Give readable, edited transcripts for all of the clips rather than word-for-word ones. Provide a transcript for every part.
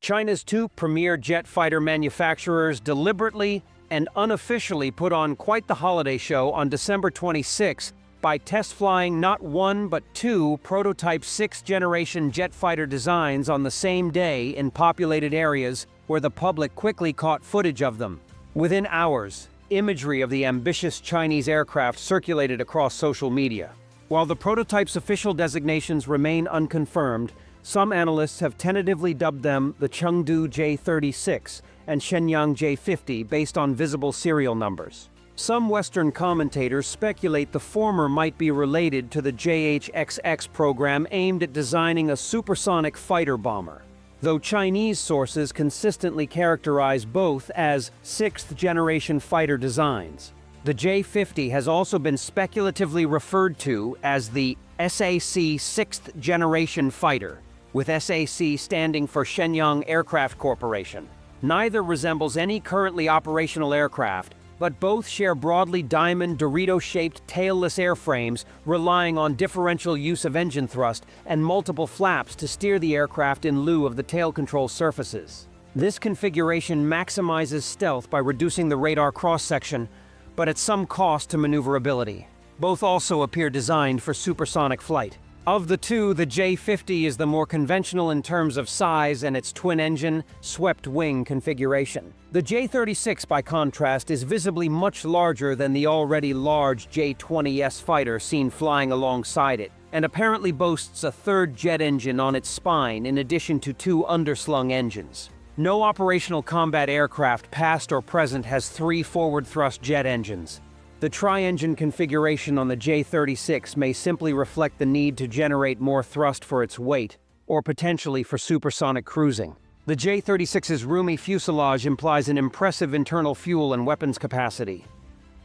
China's two premier jet fighter manufacturers deliberately and unofficially put on quite the holiday show on December 26 by test flying not one but two prototype sixth-generation jet fighter designs on the same day in populated areas where the public quickly caught footage of them. Within hours, imagery of the ambitious Chinese aircraft circulated across social media. While the prototype's official designations remain unconfirmed, some analysts have tentatively dubbed them the Chengdu J-36 and Shenyang J-50 based on visible serial numbers. Some Western commentators speculate the former might be related to the JHXX program aimed at designing a supersonic fighter bomber, though Chinese sources consistently characterize both as sixth-generation fighter designs. The J-50 has also been speculatively referred to as the SAC sixth-generation fighter, with SAC standing for Shenyang Aircraft Corporation. Neither resembles any currently operational aircraft, but both share broadly diamond Dorito-shaped tailless airframes relying on differential use of engine thrust and multiple flaps to steer the aircraft in lieu of the tail control surfaces. This configuration maximizes stealth by reducing the radar cross-section, but at some cost to maneuverability. Both also appear designed for supersonic flight. Of the two, the J-50 is the more conventional in terms of size and its twin-engine, swept-wing configuration. The J-36, by contrast, is visibly much larger than the already large J-20S fighter seen flying alongside it, and apparently boasts a third jet engine on its spine in addition to two underslung engines. No operational combat aircraft, past or present, has three forward-thrust jet engines. The tri-engine configuration on the J-36 may simply reflect the need to generate more thrust for its weight, or potentially for supersonic cruising. The J-36's roomy fuselage implies an impressive internal fuel and weapons capacity.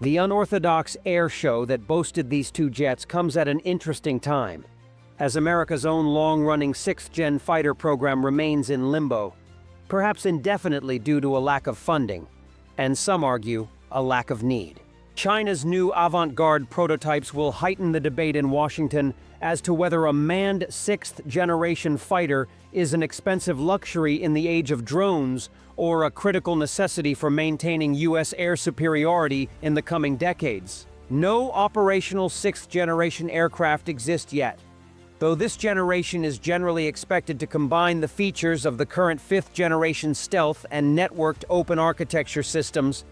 The unorthodox air show that boasted these two jets comes at an interesting time, as America's own long-running sixth-gen fighter program remains in limbo, perhaps indefinitely due to a lack of funding, and some argue, a lack of need. China's new avant-garde prototypes will heighten the debate in Washington as to whether a manned sixth-generation fighter is an expensive luxury in the age of drones or a critical necessity for maintaining U.S. air superiority in the coming decades. No operational sixth-generation aircraft exist yet, though this generation is generally expected to combine the features of the current fifth-generation stealth and networked open architecture systems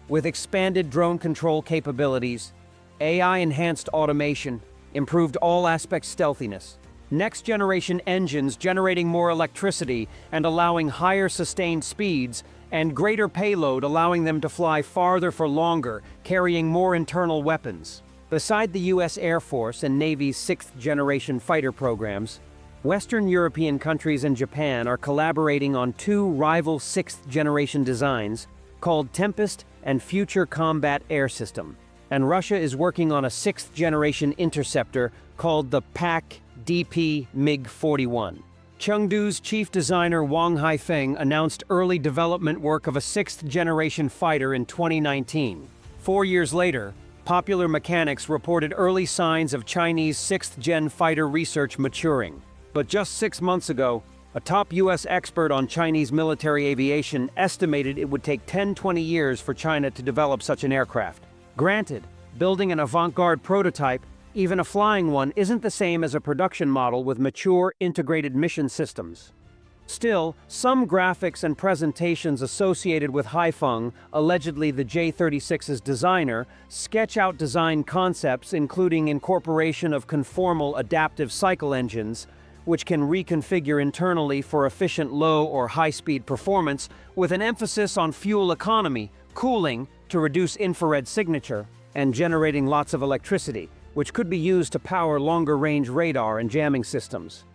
with expanded drone control capabilities, AI-enhanced automation, improved all-aspect stealthiness, next-generation engines generating more electricity and allowing higher sustained speeds, and greater payload allowing them to fly farther for longer, carrying more internal weapons. Beside the U.S. Air Force and Navy's sixth-generation fighter programs, Western European countries and Japan are collaborating on two rival sixth-generation designs called Tempest and Future Combat Air System, and Russia is working on a sixth-generation interceptor called the PAC-DP MiG-41. Chengdu's chief designer Wang Haifeng announced early development work of a sixth-generation fighter in 2019. 4 years later, Popular Mechanics reported early signs of Chinese sixth-gen fighter research maturing. But just 6 months ago, a top U.S. expert on Chinese military aviation estimated it would take 10-20 years for China to develop such an aircraft. Granted, building an avant-garde prototype, even a flying one, isn't the same as a production model with mature, integrated mission systems. Still, some graphics and presentations associated with Haifeng, allegedly the J-36's designer, sketch out design concepts including incorporation of conformal adaptive cycle engines, which can reconfigure internally for efficient low or high-speed performance, with an emphasis on fuel economy, cooling to reduce infrared signature, and generating lots of electricity, which could be used to power longer-range radar and jamming systems.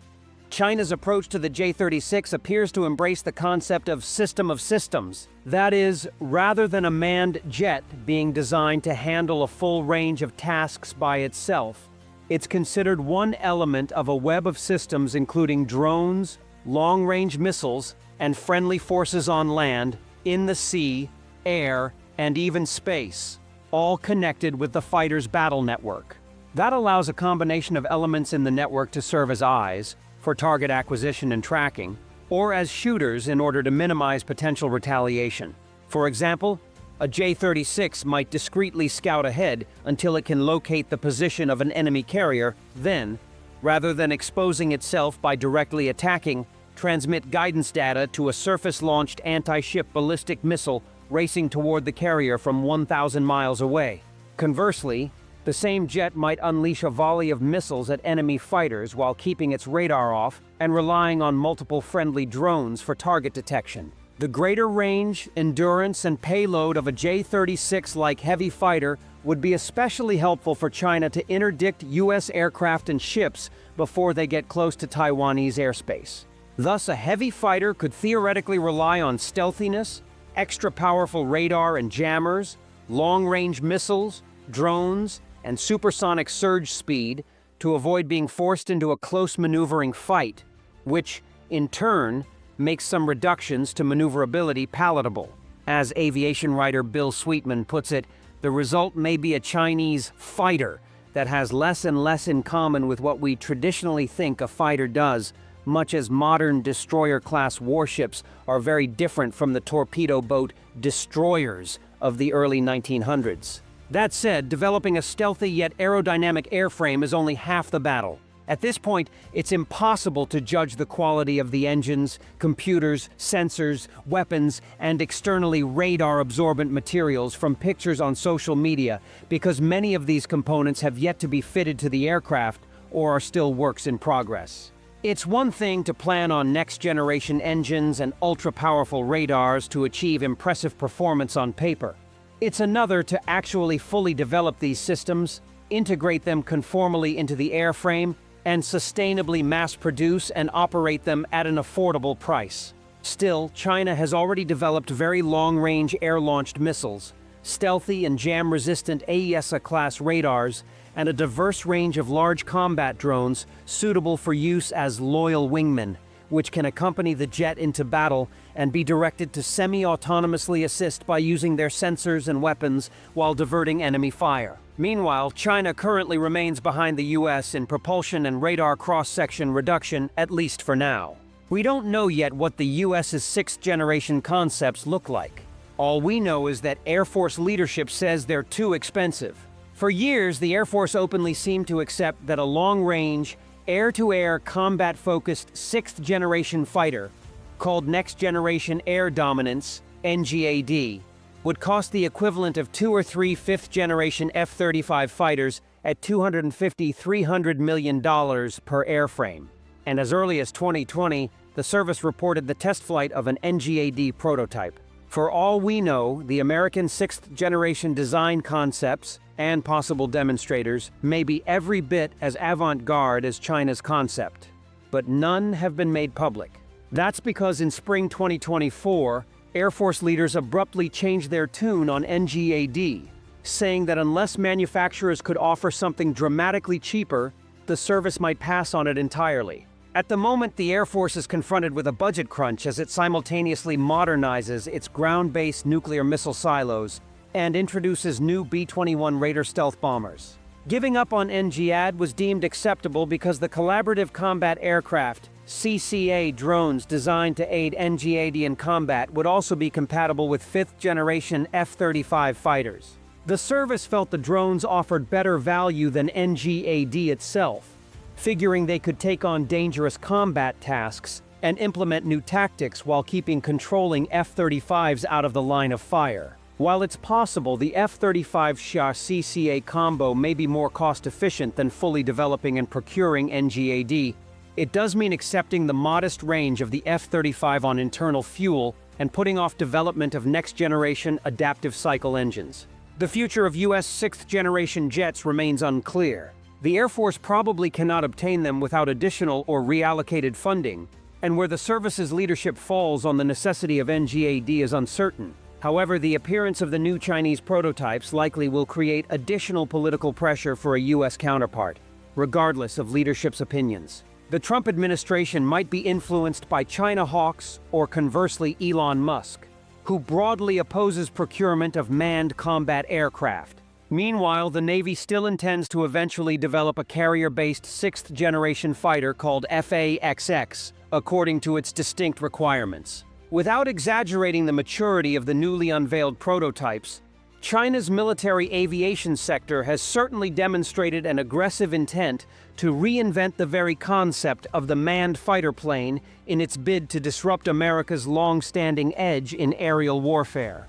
China's approach to the J-36 appears to embrace the concept of system of systems. That is, rather than a manned jet being designed to handle a full range of tasks by itself, it's considered one element of a web of systems including drones, long-range missiles, and friendly forces on land, in the sea, air, and even space, all connected with the fighter's battle network. That allows a combination of elements in the network to serve as eyes, for target acquisition and tracking, or as shooters in order to minimize potential retaliation. For example, a J-36 might discreetly scout ahead until it can locate the position of an enemy carrier, then, rather than exposing itself by directly attacking, transmit guidance data to a surface-launched anti-ship ballistic missile racing toward the carrier from 1,000 miles away. Conversely, the same jet might unleash a volley of missiles at enemy fighters while keeping its radar off and relying on multiple friendly drones for target detection. The greater range, endurance, and payload of a J-36-like heavy fighter would be especially helpful for China to interdict U.S. aircraft and ships before they get close to Taiwanese airspace. Thus, a heavy fighter could theoretically rely on stealthiness, extra powerful radar and jammers, long-range missiles, drones, and supersonic surge speed to avoid being forced into a close maneuvering fight, which, in turn, makes some reductions to maneuverability palatable. As aviation writer Bill Sweetman puts it, the result may be a Chinese fighter that has less and less in common with what we traditionally think a fighter does, much as modern destroyer-class warships are very different from the torpedo boat destroyers of the early 1900s. That said, developing a stealthy yet aerodynamic airframe is only half the battle. At this point, it's impossible to judge the quality of the engines, computers, sensors, weapons, and externally radar-absorbent materials from pictures on social media because many of these components have yet to be fitted to the aircraft or are still works in progress. It's one thing to plan on next-generation engines and ultra-powerful radars to achieve impressive performance on paper. It's another to actually fully develop these systems, integrate them conformally into the airframe, and sustainably mass-produce and operate them at an affordable price. Still, China has already developed very long-range air-launched missiles, stealthy and jam-resistant AESA-class radars, and a diverse range of large combat drones suitable for use as loyal wingmen, which can accompany the jet into battle and be directed to semi-autonomously assist by using their sensors and weapons while diverting enemy fire. Meanwhile, China currently remains behind the U.S. in propulsion and radar cross-section reduction, at least for now. We don't know yet what the U.S.'s sixth-generation concepts look like. All we know is that Air Force leadership says they're too expensive. For years, the Air Force openly seemed to accept that a long-range, air-to-air, combat-focused sixth-generation fighter, called Next Generation Air Dominance, NGAD, would cost the equivalent of 2 or 3 fifth-generation F-35 fighters at $250–300 million per airframe. And as early as 2020, the service reported the test flight of an NGAD prototype. For all we know, the American sixth-generation design concepts and possible demonstrators may be every bit as avant-garde as China's concept, but none have been made public. That's because in spring 2024, Air Force leaders abruptly changed their tune on NGAD, saying that unless manufacturers could offer something dramatically cheaper, the service might pass on it entirely. At the moment, the Air Force is confronted with a budget crunch as it simultaneously modernizes its ground-based nuclear missile silos and introduces new B-21 Raider stealth bombers. Giving up on NGAD was deemed acceptable because the Collaborative Combat Aircraft CCA drones designed to aid NGAD in combat would also be compatible with fifth-generation F-35 fighters. The service felt the drones offered better value than NGAD itself, figuring they could take on dangerous combat tasks and implement new tactics while keeping controlling F-35s out of the line of fire. While it's possible the F-35-SHA-CCA combo may be more cost-efficient than fully developing and procuring NGAD, it does mean accepting the modest range of the F-35 on internal fuel and putting off development of next-generation adaptive cycle engines. The future of U.S. sixth-generation jets remains unclear. The Air Force probably cannot obtain them without additional or reallocated funding, and where the service's leadership falls on the necessity of NGAD is uncertain. However, the appearance of the new Chinese prototypes likely will create additional political pressure for a U.S. counterpart, regardless of leadership's opinions. The Trump administration might be influenced by China hawks or conversely Elon Musk, who broadly opposes procurement of manned combat aircraft. Meanwhile, the Navy still intends to eventually develop a carrier-based sixth-generation fighter called FA-XX, according to its distinct requirements. Without exaggerating the maturity of the newly unveiled prototypes, China's military aviation sector has certainly demonstrated an aggressive intent to reinvent the very concept of the manned fighter plane in its bid to disrupt America's long-standing edge in aerial warfare.